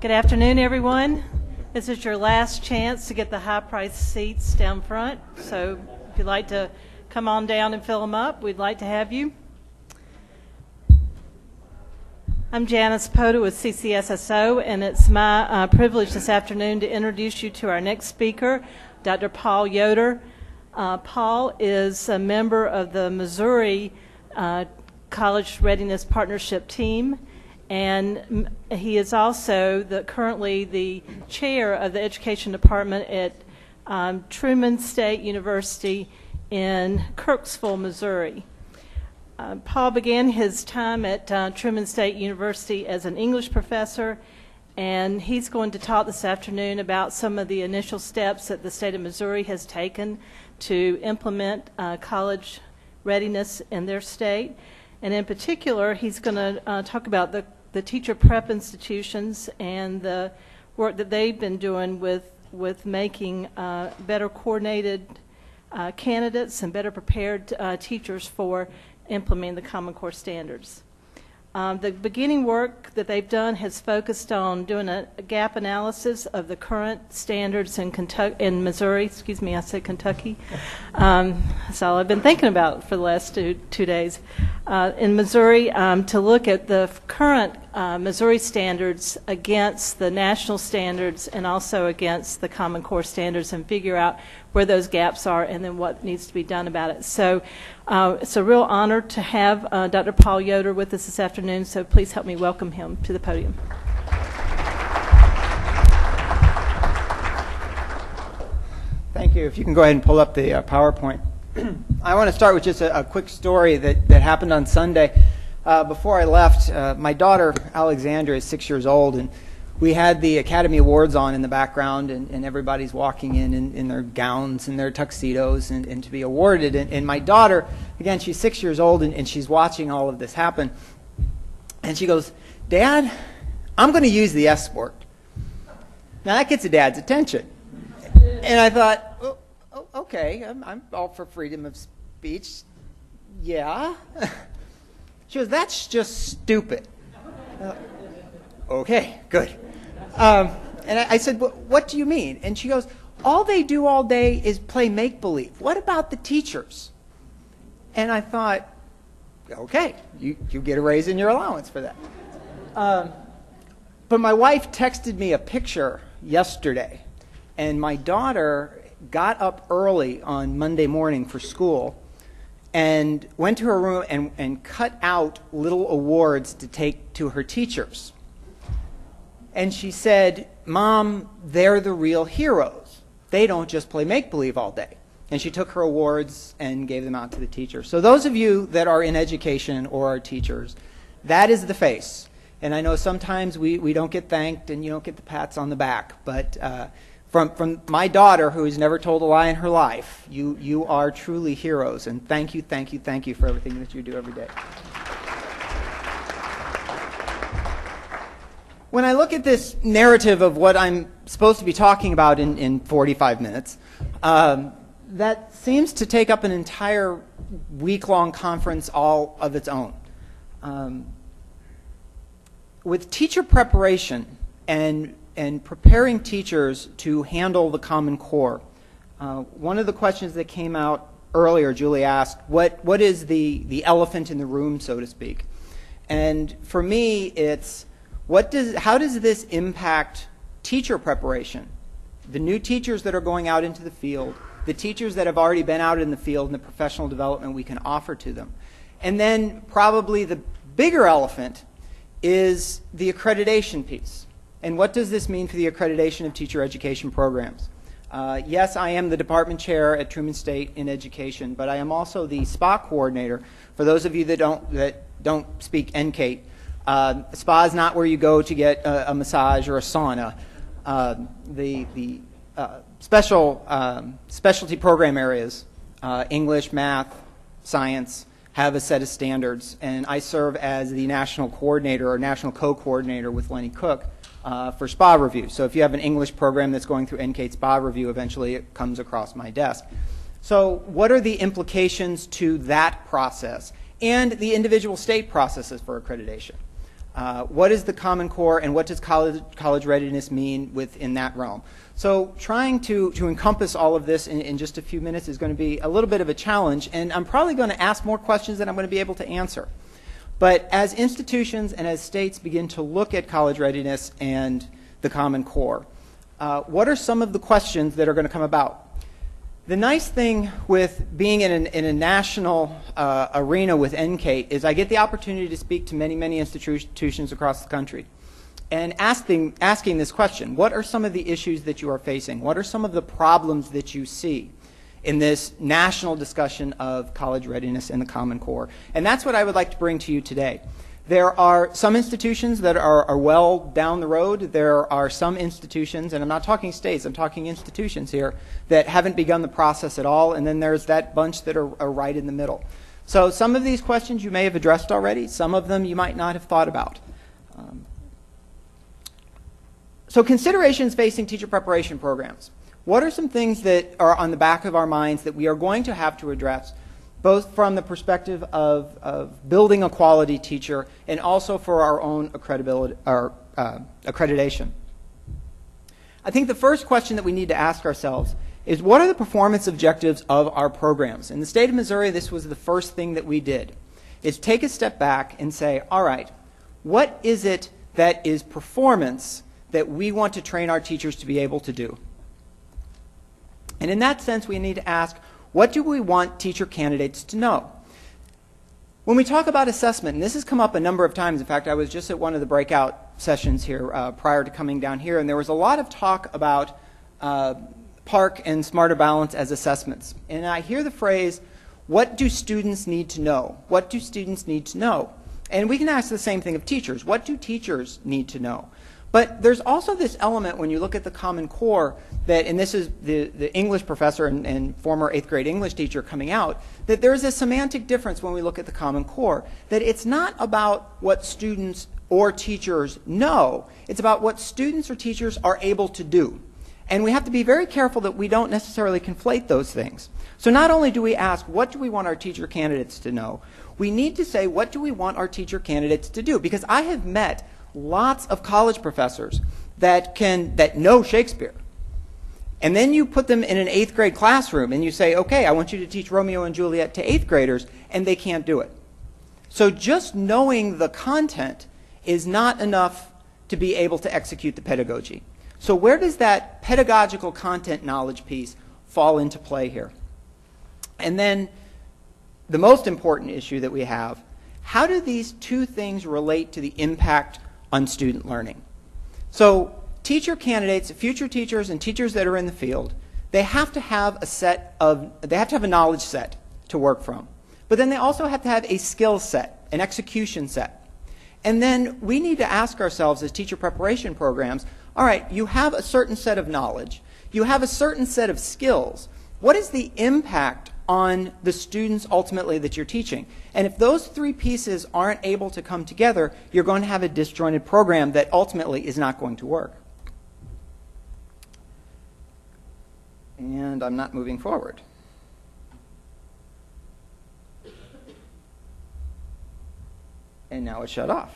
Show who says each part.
Speaker 1: Good afternoon, everyone. This is your last chance to get the high-priced seats down front. So if you'd like to come on down and fill them up, we'd like to have you. I'm Janice Poda with CCSSO, and it's my privilege this afternoon to introduce you to our next speaker, Dr. Paul Yoder. Paul is a member of the Missouri College Readiness Partnership team, and he is also currently the chair of the Education Department at Truman State University in Kirksville, Missouri. Paul began his time at Truman State University as an English professor, and he's going to talk this afternoon about some of the initial steps that the state of Missouri has taken to implement college readiness in their state. And in particular, he's going to talk about the teacher prep institutions and the work that they've been doing with making better coordinated candidates and better prepared teachers for implementing the Common Core standards. The beginning work that they've done has focused on doing a gap analysis of the current standards in Missouri. Excuse me, I said Kentucky. That's all I've been thinking about for the last two days. In Missouri, to look at the current Missouri standards against the national standards and also against the Common Core standards and figure out where those gaps are and then what needs to be done about it. So it's a real honor to have Dr. Paul Yoder with us this afternoon, so please help me welcome him to the podium.
Speaker 2: Thank you. If you can go ahead and pull up the PowerPoint. I want to start with just a quick story that happened on Sunday. Before I left, my daughter, Alexandra, is 6 years old, and we had the Academy Awards on in the background, and everybody's walking in their gowns and their tuxedos and to be awarded. And my daughter, again, she's 6 years old, and she's watching all of this happen. And she goes, "Dad, I'm going to use the S word." Now, that gets a dad's attention. And I thought, oh, okay, I'm all for freedom of speech. Yeah. She goes, "That's just stupid." Okay, good. And I said, "What do you mean?" And she goes, "All they do all day is play make-believe. What about the teachers?" And I thought, okay, you get a raise in your allowance for that. But my wife texted me a picture yesterday, and my daughter got up early on Monday morning for school and went to her room and cut out little awards to take to her teachers. And she said, "Mom, they're the real heroes. They don't just play make-believe all day." And she took her awards and gave them out to the teachers. So those of you that are in education or are teachers, that is the face. And I know sometimes we don't get thanked and you don't get the pats on the back, but from my daughter, who has never told a lie in her life, you are truly heroes. And thank you, thank you, thank you for everything that you do every day. When I look at this narrative of what I'm supposed to be talking about in 45 minutes, that seems to take up an entire week-long conference all of its own. With teacher preparation and preparing teachers to handle the Common Core, one of the questions that came out earlier, Julie asked, what is the elephant in the room, so to speak? And for me, it's how does this impact teacher preparation? The new teachers that are going out into the field, the teachers that have already been out in the field, and the professional development we can offer to them. And then probably the bigger elephant is the accreditation piece. And what does this mean for the accreditation of teacher education programs? Yes, I am the department chair at Truman State in education, but I am also the SPA coordinator. For those of you that don't speak NCATE, SPA is not where you go to get a massage or a sauna. The specialty program areas, English, math, science, have a set of standards, and I serve as the national coordinator or national co-coordinator with Lenny Cook for SPA review. So if you have an English program that's going through NCATE SPA review, eventually it comes across my desk. So what are the implications to that process and the individual state processes for accreditation? What is the Common Core, and what does college readiness mean within that realm? So trying to encompass all of this in just a few minutes is going to be a little bit of a challenge, and I'm probably going to ask more questions than I'm going to be able to answer. But as institutions and as states begin to look at college readiness and the Common Core, what are some of the questions that are going to come about? The nice thing with being in a national arena with NCATE is I get the opportunity to speak to many, many institutions across the country and asking this question: what are some of the issues that you are facing? What are some of the problems that you see in this national discussion of college readiness and the Common Core? And that's what I would like to bring to you today. There are some institutions that are well down the road. There are some institutions, and I'm not talking states, I'm talking institutions here, that haven't begun the process at all, and then there's that bunch that are right in the middle. So some of these questions you may have addressed already. Some of them you might not have thought about. So considerations facing teacher preparation programs. What are some things that are on the back of our minds that we are going to have to address, both from the perspective of building a quality teacher and also for our own accreditation? I think the first question that we need to ask ourselves is, what are the performance objectives of our programs? In the state of Missouri, this was the first thing that we did, is take a step back and say, all right, what is it that is performance that we want to train our teachers to be able to do? And in that sense, we need to ask, what do we want teacher candidates to know? When we talk about assessment, and this has come up a number of times, in fact, I was just at one of the breakout sessions here prior to coming down here, and there was a lot of talk about PARCC and Smarter Balance as assessments. And I hear the phrase, what do students need to know? What do students need to know? And we can ask the same thing of teachers. What do teachers need to know? But there's also this element when you look at the Common Core that, and this is the English professor and former 8th grade English teacher coming out, that there's a semantic difference when we look at the Common Core, that it's not about what students or teachers know, it's about what students or teachers are able to do. And we have to be very careful that we don't necessarily conflate those things. So not only do we ask, what do we want our teacher candidates to know, we need to say, what do we want our teacher candidates to do? Because I have met lots of college professors that know Shakespeare. And then you put them in an 8th grade classroom and you say, okay, I want you to teach Romeo and Juliet to 8th graders, and they can't do it. So just knowing the content is not enough to be able to execute the pedagogy. So where does that pedagogical content knowledge piece fall into play here? And then the most important issue that we have, how do these two things relate to the impact on student learning? So teacher candidates, future teachers and teachers that are in the field, they have to have a knowledge set to work from. But then they also have to have a skill set, an execution set. And then we need to ask ourselves as teacher preparation programs, all right, you have a certain set of knowledge, you have a certain set of skills. What is the impact on the students ultimately that you're teaching? And if those three pieces aren't able to come together, you're going to have a disjointed program that ultimately is not going to work. And I'm not moving forward. And now it's shut off.